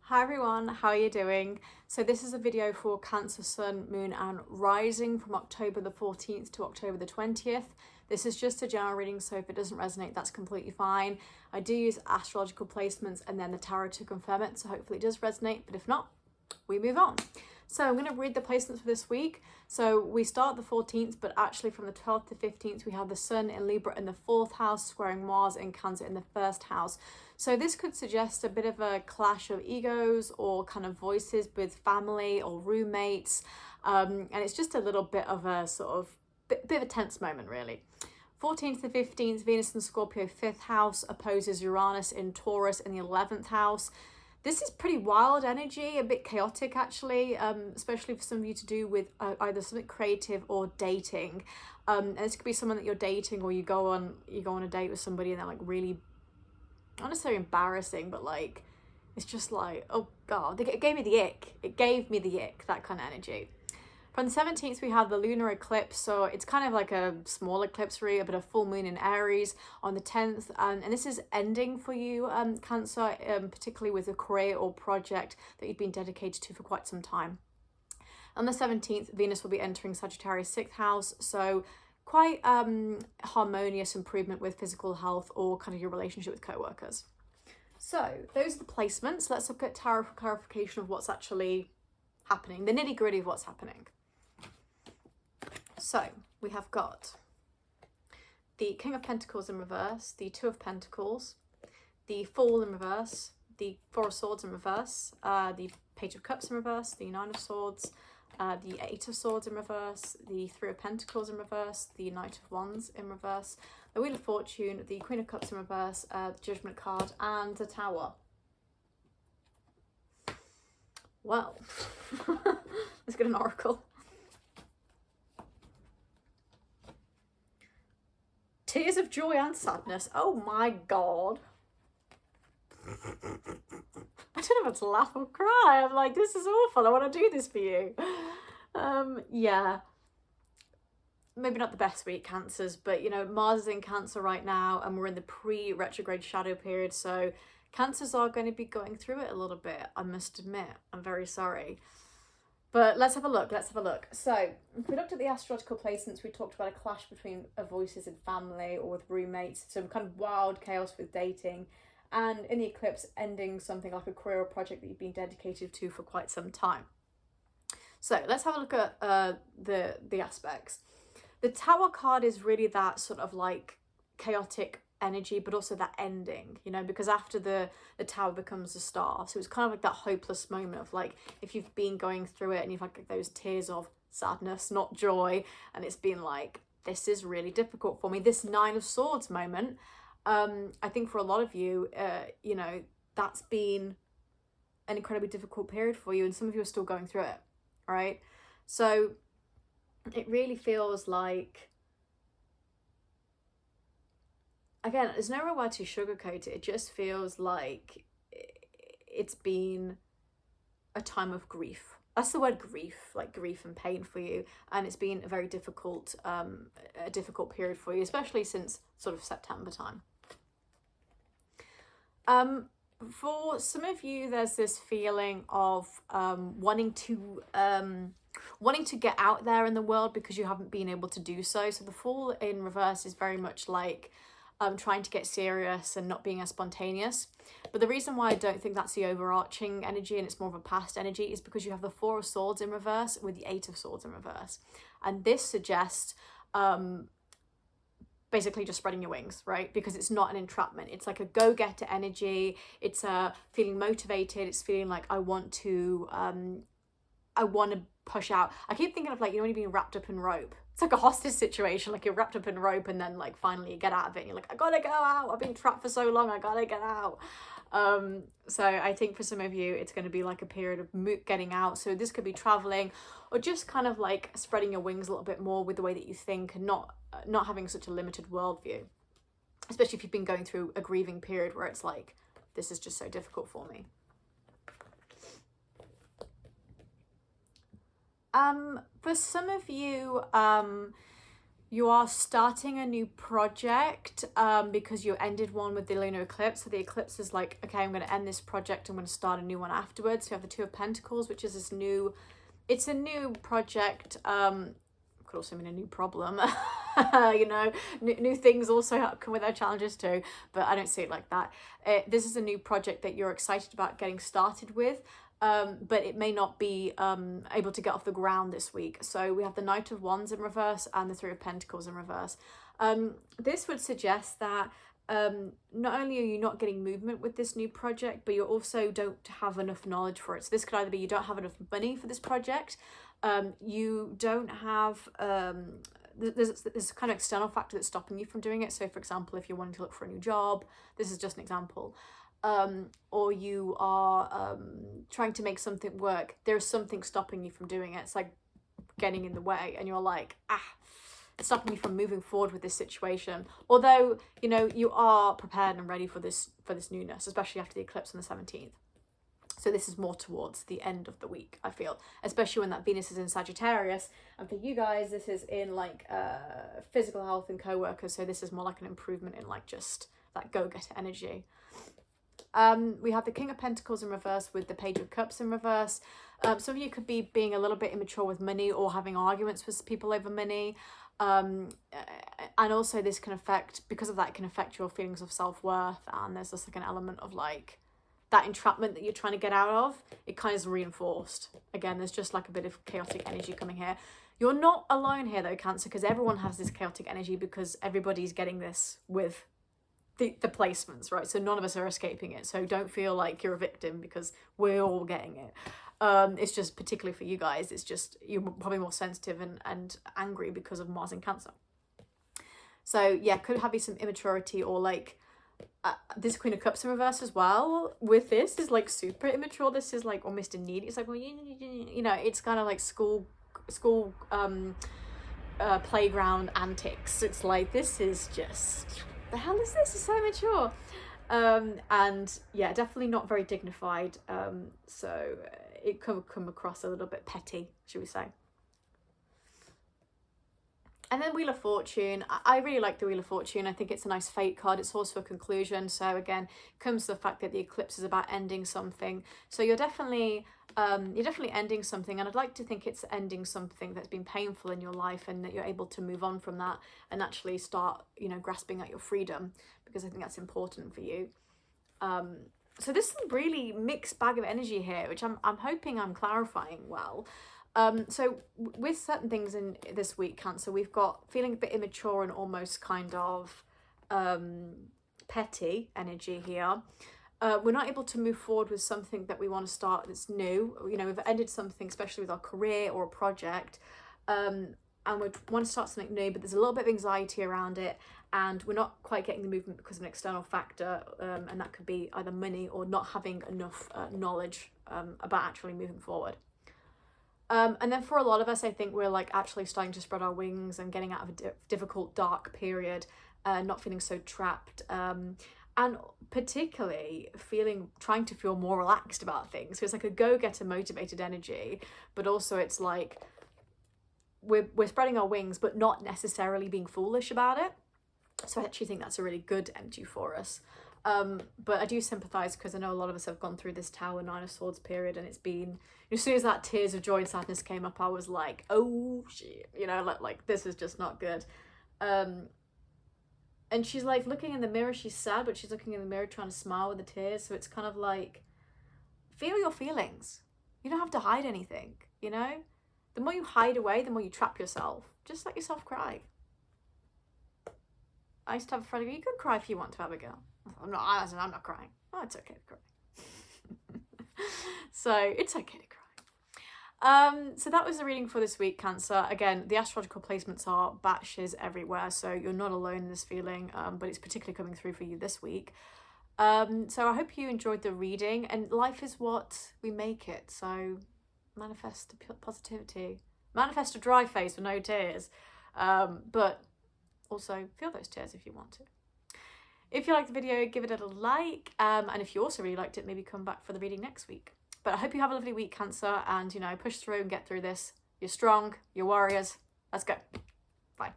Hi everyone, how are you doing? So this is a video for Cancer Sun, Moon and Rising from October the 14th to October the 20th. This is just a general reading, so if it doesn't resonate, that's completely fine. I do use astrological placements and then the tarot to confirm it, so hopefully it does resonate, but if not, we move on. So I'm going to read the placements for this week. So we start the 14th, but actually from the 12th to 15th, we have the Sun in Libra in the 4th house, squaring Mars in Cancer in the 1st house. So this could suggest a bit of a clash of egos or kind of voices with family or roommates. And it's just a little bit of a sort of bit of a tense moment, really. 14th to 15th, Venus in Scorpio 5th house opposes Uranus in Taurus in the 11th house. This is pretty wild energy, a bit chaotic actually, especially for some of you to do with either something creative or dating. And this could be someone that you're dating, or you go on a date with somebody and they're like really, not necessarily embarrassing, but like, it's just like, oh God, it gave me the ick. It gave me the ick, that kind of energy. From the 17th, we have the lunar eclipse, so it's kind of like a small eclipse really, but a full moon in Aries on the 10th, and this is ending for you, Cancer, particularly with a career or project that you've been dedicated to for quite some time. On the 17th, Venus will be entering Sagittarius 6th house, so quite harmonious improvement with physical health or kind of your relationship with co-workers. So those are the placements. Let's look at tarot for clarification of what's actually happening, the nitty-gritty of what's happening. So we have got the King of Pentacles in reverse, the Two of Pentacles, the Fool in reverse, the Four of Swords in reverse, the Page of Cups in reverse, the Nine of Swords, the Eight of Swords in reverse, the Three of Pentacles in reverse, the Knight of Wands in reverse, the Wheel of Fortune, the Queen of Cups in reverse, the Judgment card, and the Tower. Well, let's get an oracle. Tears of joy and sadness. Oh my God. I don't know if to laugh or cry. I'm like, this is awful. I want to do this for you. Yeah. Maybe not the best week, Cancers, but you know, Mars is in Cancer right now and we're in the pre-retrograde shadow period. So Cancers are going to be going through it a little bit, I must admit. I'm very sorry. But let's have a look, So if we looked at the astrological placements, we talked about a clash between voices in family or with roommates, some kind of wild chaos with dating, and in the eclipse ending something like a career or project that you've been dedicated to for quite some time. So let's have a look at the aspects. The Tower card is really that sort of like chaotic energy, but also that ending, you know, because after the Tower becomes the Star, so it's kind of like that hopeless moment of like, if you've been going through it and you've had like those tears of sadness, not joy, and it's been like, this is really difficult for me, this Nine of Swords moment. I think for a lot of you, you know, that's been an incredibly difficult period for you, and some of you are still going through it, right? So it really feels like, again, there's no real way to sugarcoat it. It just feels like it's been a time of grief. That's the word, grief, like grief and pain for you. And it's been a very difficult, a difficult period for you, especially since sort of September time. For some of you, there's this feeling of wanting to get out there in the world because you haven't been able to do so. So the Fool in reverse is very much like trying to get serious and not being as spontaneous. But the reason why I don't think that's the overarching energy and it's more of a past energy is because you have the Four of Swords in reverse with the Eight of Swords in reverse. And this suggests basically just spreading your wings, right? Because it's not an entrapment. It's like a go-getter energy. It's feeling motivated. It's feeling like I want to push out. I keep thinking of like, you know, when you're being wrapped up in rope. It's like a hostage situation, like you're wrapped up in rope and then like finally you get out of it and you're like, I gotta go out. I've been trapped for so long. I gotta get out. So I think for some of you, it's going to be like a period of getting out. So this could be traveling or just kind of like spreading your wings a little bit more with the way that you think and not having such a limited worldview, especially if you've been going through a grieving period where it's like, this is just so difficult for me. For some of you, You are starting a new project because you ended one with the lunar eclipse. So the eclipse is like, okay, I'm going to end this project. I'm going to start a new one afterwards. So you have the Two of Pentacles, which is this new, it's a new project. Could also mean a new problem. You know, new things also come with their challenges too, but I don't see it like that. This is a new project that you're excited about getting started with. But it may not be able to get off the ground this week. So we have the Knight of Wands in reverse and the Three of Pentacles in reverse. This would suggest that not only are you not getting movement with this new project, but you also don't have enough knowledge for it. So this could either be you don't have enough money for this project, you don't have there's kind of external factor that's stopping you from doing it. So for example, if you're wanting to look for a new job, this is just an example, or you are trying to make something work, there's something stopping you from doing it. It's like getting in the way, and you're like, it's stopping you from moving forward with this situation. Although, you know, you are prepared and ready for this newness, especially after the eclipse on the 17th. So this is more towards the end of the week, I feel, especially when that Venus is in Sagittarius. And for you guys, this is in like physical health and co-workers. So this is more like an improvement in like just that go-getter energy. We have the King of Pentacles in reverse with the Page of Cups in reverse. Some of you could be being a little bit immature with money or having arguments with people over money. And also this can affect, because of that, it can affect your feelings of self-worth. And there's just like an element of like that entrapment that you're trying to get out of. It kind of is reinforced. Again, there's just like a bit of chaotic energy coming here. You're not alone here though, Cancer, because everyone has this chaotic energy because everybody's getting this with the placements, right? So none of us are escaping it. So don't feel like you're a victim because we're all getting it. It's just particularly for you guys, it's just you're probably more sensitive and angry because of Mars in Cancer. So yeah, could have some immaturity, or like this Queen of Cups in reverse as well with this is like super immature. This is like almost a need. It's like, well, you know, it's kind of like school playground antics. It's like, this is just, the hell is this? It's so mature. And yeah, definitely not very dignified. So it could come across a little bit petty, should we say. And then Wheel of Fortune. I really like the Wheel of Fortune. I think it's a nice fate card. It's also a conclusion. So again, comes to the fact that the eclipse is about ending something. So you're definitely ending something. And I'd like to think it's ending something that's been painful in your life, and that you're able to move on from that and actually start, you know, grasping at your freedom, because I think that's important for you. So there's some really mixed bag of energy here, which I'm hoping I'm clarifying well. So with certain things in this week, Cancer, we've got feeling a bit immature and almost kind of petty energy here. We're not able to move forward with something that we want to start that's new. You know, we've ended something, especially with our career or a project, and we want to start something new, but there's a little bit of anxiety around it, and we're not quite getting the movement because of an external factor, and that could be either money or not having enough knowledge about actually moving forward. And then for a lot of us, I think we're like actually starting to spread our wings and getting out of a difficult, dark period, not feeling so trapped, and particularly trying to feel more relaxed about things. So it's like a go-getter, motivated energy, but also it's like we're spreading our wings, but not necessarily being foolish about it. So I actually think that's a really good energy for us. But I do sympathise, because I know a lot of us have gone through this Tower, Nine of Swords period, and it's been, as soon as that tears of joy and sadness came up, I was like, oh shit, you know, like this is just not good. And she's like looking in the mirror, she's sad, but she's looking in the mirror trying to smile with the tears. So it's kind of like, feel your feelings. You don't have to hide anything, you know? The more you hide away, the more you trap yourself. Just let yourself cry. I used to have a friend go, you could cry if you want to, Abigail. I'm not crying. Oh, it's okay to cry. So it's okay to cry. So that was the reading for this week, Cancer. Again, the astrological placements are batshit everywhere, so you're not alone in this feeling, but it's particularly coming through for you this week. So I hope you enjoyed the reading, and life is what we make it. So manifest positivity. Manifest a dry face with no tears. But also feel those tears if you want to. If you liked the video, give it a like, and if you also really liked it, maybe come back for the reading next week. But I hope you have a lovely week, Cancer, and, you know, push through and get through this. You're strong, you're warriors. Let's go. Bye.